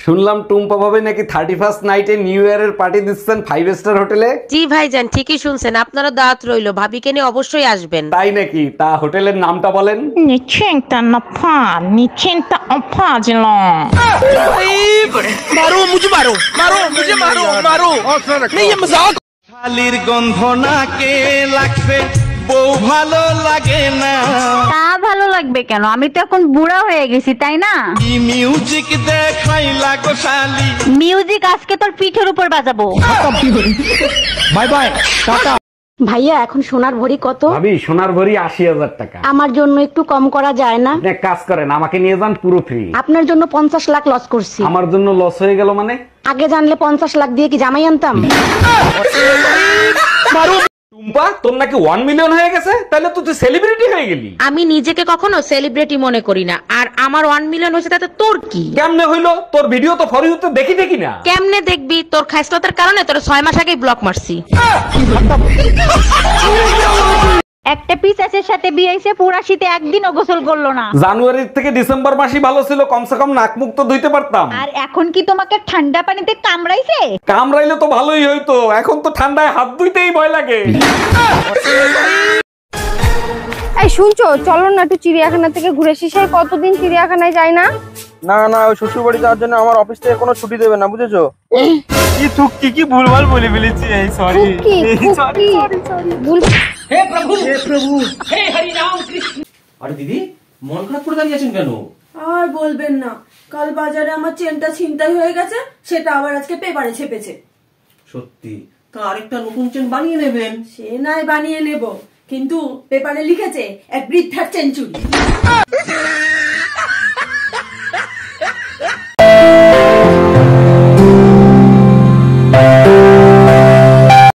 শুনলাম টুম্পা ভাবে নাকি 31st নাইটে নিউ ইয়ারের পার্টি দিচ্ছেন 5 স্টার হোটেলে। জি ভাইজান, ঠিকই শুনছেন, আপনারা দাওয়াত রইলো, ভাবিকে নিয়ে অবশ্যই আসবেন। তাই নাকি? তা হোটেলের নামটা বলেন। मारो मुझे मारो मारो मुझे मारो मारो नहीं ये मजाक। শালির গন্ধ নাকে লাগছে বউ ভালো লাগে না। তা ভালো লাগবে কেন? আমি তো এখন বুড়া হয়ে গেছি, তাই না? কি মিউজিক দেখাই লাগো শালি। মিউজিক আজকে তোর পিঠের উপর বাজাবো। Bye bye, tata. ভাইয়া এখন সোনার ভরি কত? ভাবি সোনার ভরি 80,000 টাকা। আমার জন্য একটু কম করা যায় না? আপনি এক কাজ করেন, আমাকে নিয়ে যান পুরো ফ্রি। আপনার জন্য 50 লাখ লস করছি। আমার জন্য লস হয়ে গেল মানে? আগে জানলে 50 লাখ দিয়ে কি জামাই আনতাম? টুম্পা, তোর নাকি 1 মিলিয়ন হয়ে গেছে, তাহলে তো তুই সেলিব্রিটি হয়ে গেলি। আমি নিজেকে কখনো সেলিব্রিটি মনে করি না, আর আমার 1 মিলিয়ন হয়েছে তাতে তোর কি? কেমনে হইলো? তোর ভিডিও তো ফর ইউতে দেখি না। কেমনে দেখবি? তোর খাইছলতার কারণে তোর 6 মাস আগেই ব্লক মারছি। একটা পিসাচের সাথে বিয়ে হইছে, পুরা শীতে একদিনও গোসল করলো না। জানুয়ারি থেকে ডিসেম্বর মাসই ভালো ছিল, কমসে কম নাক মুখ তো ধুইতে পারতাম। আর এখন কি তোমাকে ঠান্ডা পানিতে কামড়াইছে? কামড়াইলে তো ভালোই হইতো, এখন তো ঠান্ডায় হাত ধুইতেই ভয় লাগে। এই শুনছো, চলো না একটু চিড়িয়াখানা থেকে ঘুরে এসি। সেই কতদিন চিড়িয়াখানায় যাই না। না না, ওই শ্বশুর বাড়ি যাওয়ার জন্য আমার অফিস থেকে কোনো ছুটি দেবে না, বুঝেছো? কি ভুলভাল বলে ফেলেছি, এই সরি। হে প্রভু হে হরি রাম কৃষ্ণ। আরে দিদি, মন খারাপ করে দাঁড়িয়ে আছেন কেন? আর বলবেন না, কাল বাজারে আমার চেনটা ছিনতাই হয়ে গেছে, সেটা আবার আজকে পেপারে ছেপেছে। সত্যি? তা আরেকটা নতুন চেন বানিয়ে নেবেন। সে নাই বানিয়ে নেব, কিন্তু পেপারে লিখেছে এক বৃদ্ধার চেন চুরি।